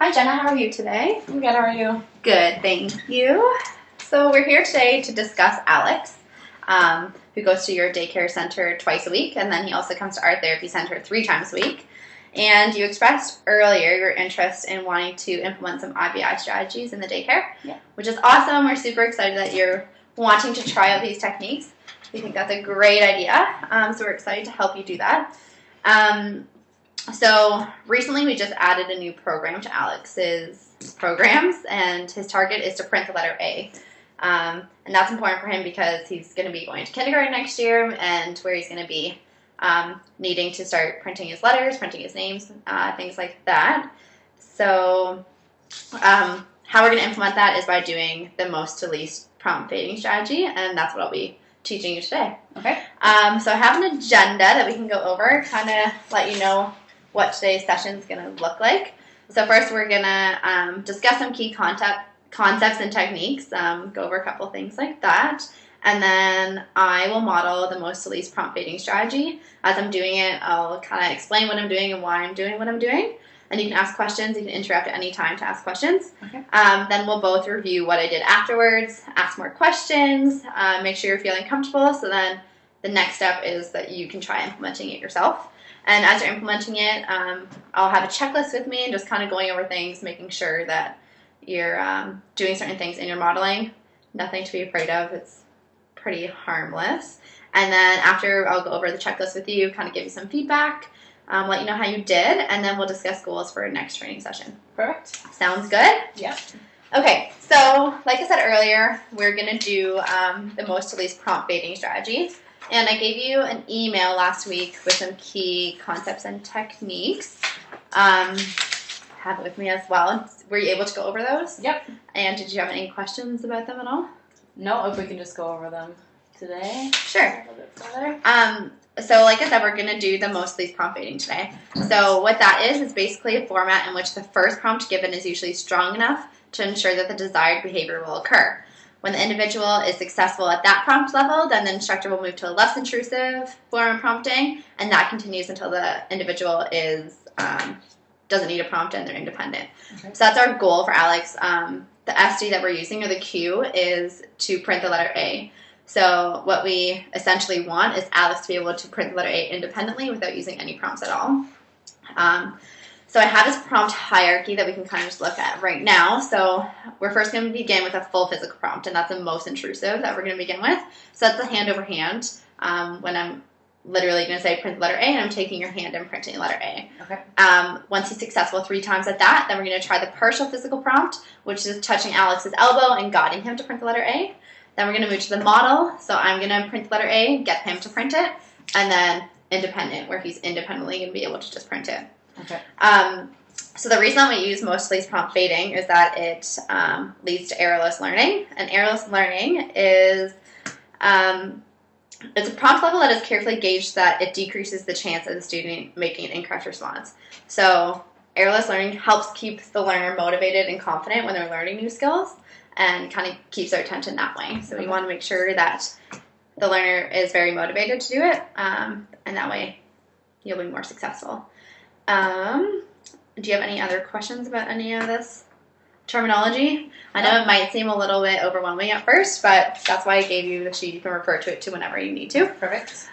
Hi Jenna, how are you today? I'm good, how are you? Good, thank you. So we're here today to discuss Alex, who goes to your daycare center twice a week, and then he also comes to our therapy center 3 times a week. And you expressed earlier your interest in wanting to implement some IBI strategies in the daycare, which is awesome. We're super excited that you're wanting to try out these techniques. We think that's a great idea, so we're excited to help you do that. So recently we just added a new program to Alex's programs, and his target is to print the letter A. And that's important for him because he's going to be going to kindergarten next year, and where he's going to be needing to start printing his letters, printing his names, things like that. So how we're going to implement that is by doing the most to least prompt fading strategy, and that's what I'll be teaching you today. Okay. So I have an agenda that we can go over, kind of let you know what today's session is going to look like. So first we're going to discuss some key concepts and techniques, go over a couple things like that, and then I will model the most to least prompt fading strategy. As I'm doing it, I'll kind of explain what I'm doing and why I'm doing what I'm doing, and you can ask questions. You can interrupt at any time to ask questions. Okay. Then we'll both review what I did afterwards, ask more questions, make sure you're feeling comfortable, so then the next step is that you can try implementing it yourself. And as you're implementing it, I'll have a checklist with me and just kind of going over things, making sure that you're doing certain things in your modeling. Nothing to be afraid of. It's pretty harmless. And then after, I'll go over the checklist with you, kind of give you some feedback, let you know how you did, and then we'll discuss goals for our next training session. Perfect. Sounds good? Yeah. Okay, so like I said earlier, we're going to do the most to least prompt fading strategy. And I gave you an email last week with some key concepts and techniques. Have it with me as well. Were you able to go over those? Yep. And did you have any questions about them at all? No, if we can just go over them today. Sure. A little bit further. So like I said, we're going to do the most least prompt fading today. So what that is basically a format in which the first prompt given is usually strong enough to ensure that the desired behavior will occur. When the individual is successful at that prompt level, then the instructor will move to a less intrusive form of prompting, and that continues until the individual is doesn't need a prompt and they're independent. Okay. So that's our goal for Alex. The SD that we're using, or the Q, is to print the letter A. So what we essentially want is Alex to be able to print the letter A independently without using any prompts at all. So I have this prompt hierarchy that we can kind of just look at right now. So we're first going to begin with a full physical prompt, and that's the most intrusive that we're going to begin with. So that's the hand over hand, when I'm literally going to say print the letter A, and I'm taking your hand and printing the letter A. Okay. Once he's successful 3 times at that, then we're going to try the partial physical prompt, which is touching Alex's elbow and guiding him to print the letter A. Then we're going to move to the model. So I'm going to print the letter A, get him to print it, and then independent, where he's independently going to be able to just print it. Okay. So the reason that we use most least prompt fading is that it leads to errorless learning. And errorless learning is it's a prompt level that is carefully gauged that it decreases the chance of the student making an incorrect response. So errorless learning helps keep the learner motivated and confident when they're learning new skills, and kind of keeps their attention that way. So we want to make sure that the learner is very motivated to do it, and that way you'll be more successful. Do you have any other questions about any of this terminology? I know it might seem a little bit overwhelming at first, but that's why I gave you the sheet. You can refer to it to whenever you need to. Perfect.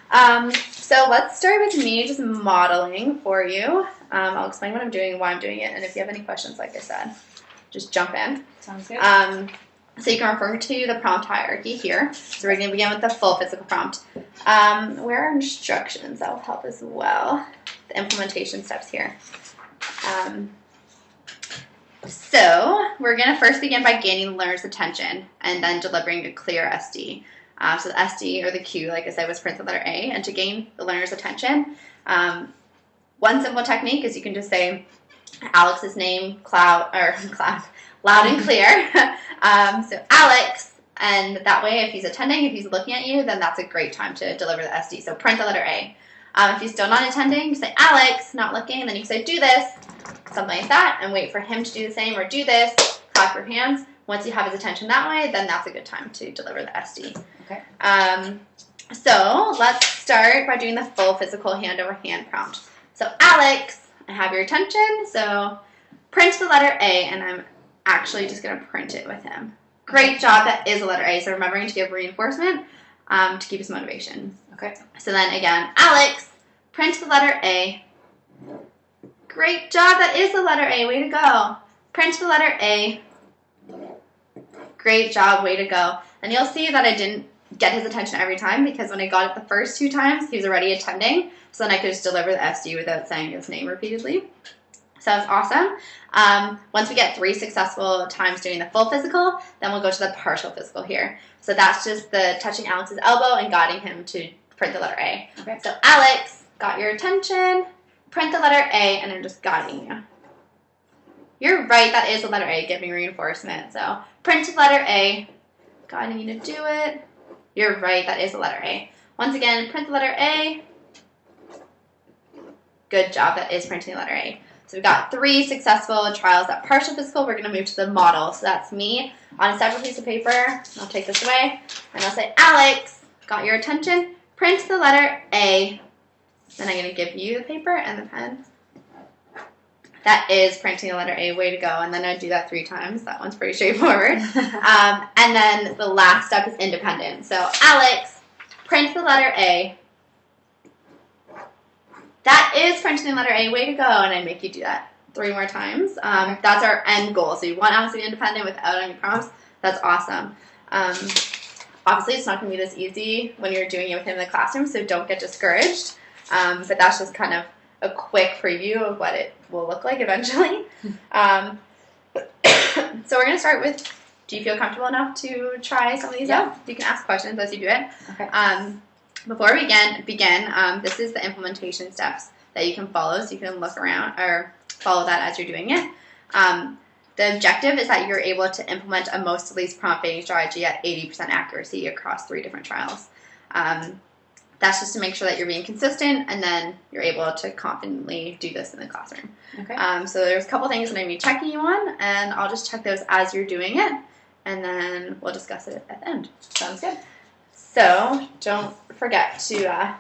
So let's start with me just modeling for you. I'll explain what I'm doing and why I'm doing it, and if you have any questions, like I said, just jump in. Sounds good. So you can refer to the prompt hierarchy here. So we're going to begin with the full physical prompt. Where are instructions? That will help as well. The implementation steps here. So we're going to first begin by gaining the learner's attention and then delivering a clear SD. So the SD, or the Q, like I said, was print the letter A. And to gain the learner's attention, one simple technique is you can just say Alex's name, loud and clear. So Alex, and that way if he's attending, if he's looking at you, then that's a great time to deliver the SD. So print the letter A. If he's still not attending, you say Alex, not looking, and then you can say do this, something like that, and wait for him to do the same, or do this, clap your hands. Once you have his attention that way, then that's a good time to deliver the SD. Okay. So let's start by doing the full physical hand over hand prompt. So Alex, I have your attention, so print the letter A, and I'm actually just going to print it with him. Great job. That is a letter A. So remembering to give reinforcement to keep his motivation. Okay. So then again, Alex, print the letter A. Great job. That is the letter A. Way to go. Print the letter A. Great job. Way to go. And you'll see that I didn't get his attention every time because when I got it the first 2 times, he was already attending. So then I could just deliver the SU without saying his name repeatedly. So that was awesome. Once we get 3 successful times doing the full physical, then we'll go to the partial physical here. So that's just the touching Alex's elbow and guiding him to print the letter A. Okay. So Alex, got your attention. Print the letter A, and I'm just guiding you. You're right, that is the letter A, giving reinforcement. So print the letter A, guiding you to do it. You're right, that is the letter A. Once again, print the letter A. Good job, that is printing the letter A. So we've got 3 successful trials at partial physical. We're going to move to the model. So that's me on a separate piece of paper. I'll take this away, and I'll say, Alex, got your attention. Print the letter A. Then I'm going to give you the paper and the pen. That is printing the letter A. Way to go. And then I do that 3 times. That one's pretty straightforward. And then the last step is independent. So Alex, print the letter A. That is printing the letter A. Way to go. And I make you do that 3 more times. That's our end goal. So you want Alex to be independent without any prompts. That's awesome. Obviously, it's not going to be this easy when you're doing it with him in the classroom, so don't get discouraged. But that's just kind of a quick preview of what it will look like eventually. So we're going to start with, do you feel comfortable enough to try some of these out? You can ask questions as you do it. Okay. Before we begin, this is the implementation steps that you can follow, so you can look around or follow that as you're doing it. The objective is that you're able to implement a most to least prompt fading strategy at 80% accuracy across 3 different trials. That's just to make sure that you're being consistent, and then you're able to confidently do this in the classroom. Okay. So there's a couple things that I'm going to be checking you on, and I'll just check those as you're doing it, and then we'll discuss it at the end. Sounds good. So don't forget to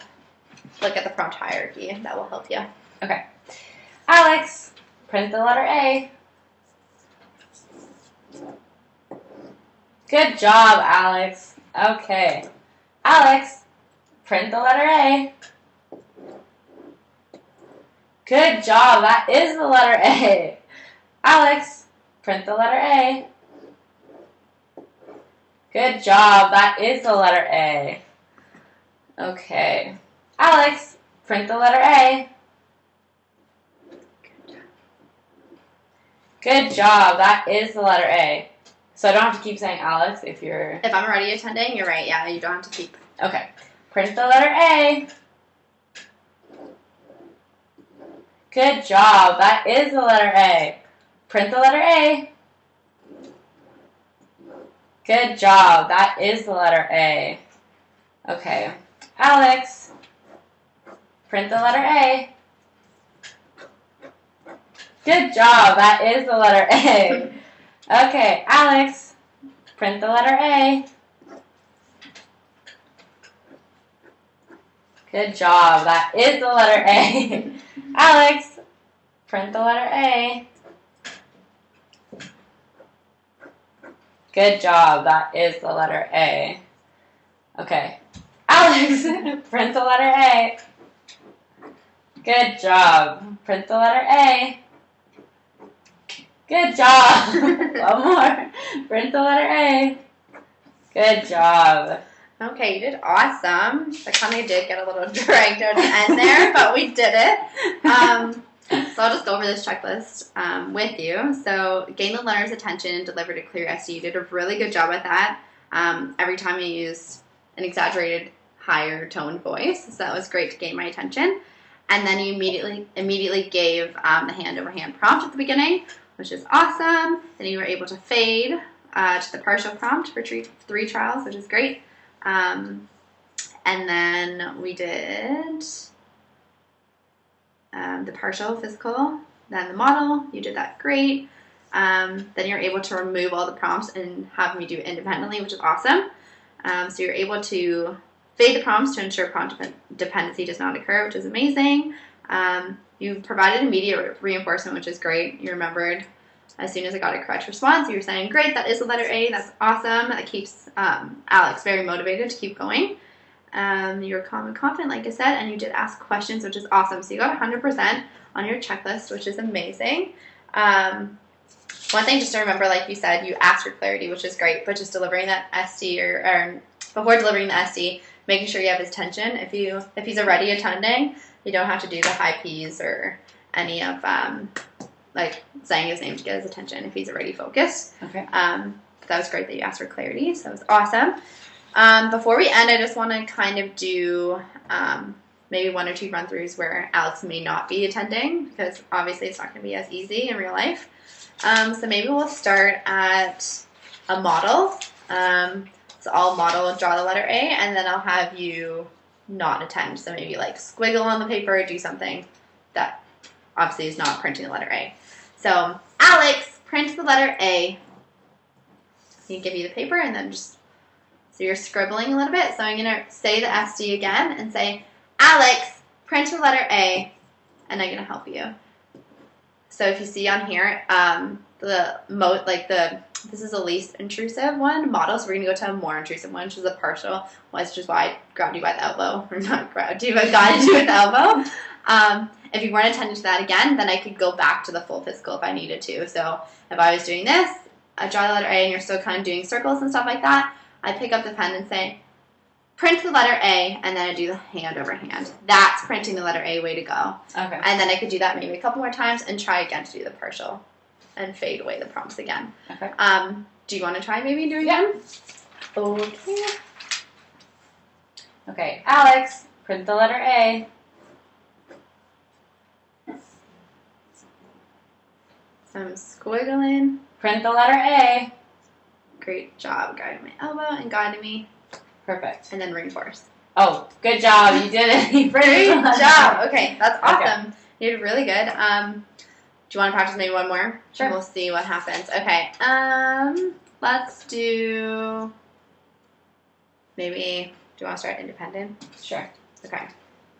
look at the prompt hierarchy. That will help you. Okay. Alex, print the letter A. Good job, Alex. Okay. Alex, print the letter A. Good job. That is the letter A. Alex, print the letter A. Good job. That is the letter A. Okay. Alex, print the letter A. Good job. That is the letter A. So I don't have to keep saying Alex if you're... If I'm already attending, you're right. Yeah, you don't have to keep. Okay. Print the letter A. Good job. That is the letter A. Print the letter A. Good job. That is the letter A. Okay. Alex, print the letter A. Good job. That is the letter A. Okay, Alex, print the letter A. Good job. That is the letter A. Alex, print the letter A. Good job. That is the letter A. Okay. Alex, print the letter A. Good job. Print the letter A. Good job. One more. Print the letter A. Good job. Okay, you did awesome. I kind of did get a little dragged out at the end there, but we did it. So I'll just go over this checklist with you. So gain the learner's attention and delivered a clear SU. You did a really good job at that. Every time you used an exaggerated higher toned voice, so that was great to gain my attention. And then you immediately gave the hand-over-hand prompt at the beginning, which is awesome. Then you were able to fade to the partial prompt for 3 trials, which is great. And then we did the partial physical, then the model. You did that great. Then you're able to remove all the prompts and have me do it independently, which is awesome. So you're able to fade the prompts to ensure prompt dependency does not occur, which is amazing. You provided immediate reinforcement, which is great. You remembered as soon as I got a correct response. You were saying, great, that is the letter A. That's awesome. That keeps Alex very motivated to keep going. You were calm and confident, like I said, and you did ask questions, which is awesome. So you got 100% on your checklist, which is amazing. One thing just to remember, like you said, you asked for clarity, which is great, but just delivering that SD or before delivering the SD, making sure you have his attention. If he's already attending, you don't have to do the high P's or any of like saying his name to get his attention if he's already focused. Okay. That was great that you asked for clarity, so it was awesome. Before we end, I just want to kind of do maybe 1 or 2 run-throughs where Alex may not be attending, because obviously it's not going to be as easy in real life. So maybe we'll start at a model. So I'll model and draw the letter A, and then I'll have you not attend. So maybe like squiggle on the paper, do something that obviously is not printing the letter A. So Alex, print the letter A. You give you the paper, and then just, so you're scribbling a little bit. So I'm going to say the SD again and say, Alex, print the letter A, and I'm going to help you. So if you see on here, this is the least intrusive one, model, so we're going to go to a more intrusive one, which is a partial, which is why I grabbed you by the elbow, or not grabbed you, but guided you with the elbow. If you weren't attending to that again, then I could go back to the full physical if I needed to. So if I was doing this, I draw the letter A, and you're still kind of doing circles and stuff like that, I pick up the pen and say, print the letter A, and then I do the hand over hand. That's printing the letter A, way to go. Okay. And then I could do that maybe a couple more times and try again to do the partial and fade away the prompts again. Okay. Do you want to try maybe doing them? Okay. Okay, Alex, print the letter A. So I'm squiggling. Print the letter A. Great job guiding my elbow and guiding me. Perfect. And then reinforce. Oh, good job. You did it. You printed Great the letter job. A. Okay, that's awesome. Okay. You did really good. Do you want to practice maybe one more? Sure. We'll see what happens. Okay. Let's do maybe, do you want to start independent? Sure. Okay.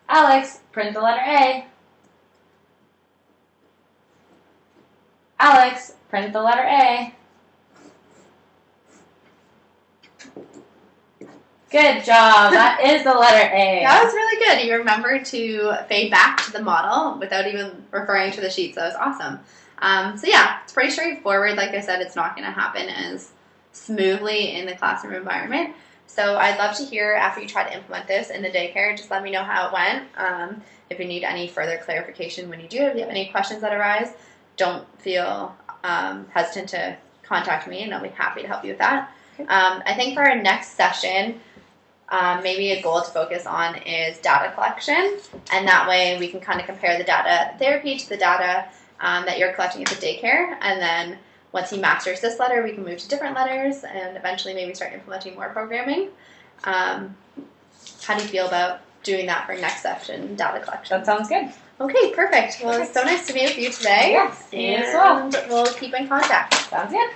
Alex, print the letter A. Alex, print the letter A. Good job. That is the letter A. That was really good. You remembered to fade back to the model without even referring to the sheet, so that was awesome. So yeah, it's pretty straightforward. Like I said, it's not going to happen as smoothly in the classroom environment. So I'd love to hear after you try to implement this in the daycare, just let me know how it went. If you need any further clarification when you do, if you have any questions that arise, don't feel hesitant to contact me, and I'll be happy to help you with that. I think for our next session, maybe a goal to focus on is data collection, and that way we can kind of compare the data at therapy to the data that you're collecting at the daycare, and then once he masters this letter, we can move to different letters and eventually maybe start implementing more programming. How do you feel about doing that for next session, data collection? That sounds good. Okay, perfect. Well, it's so nice to meet with you today. Yes, you as well. And we'll keep in contact. Sounds good.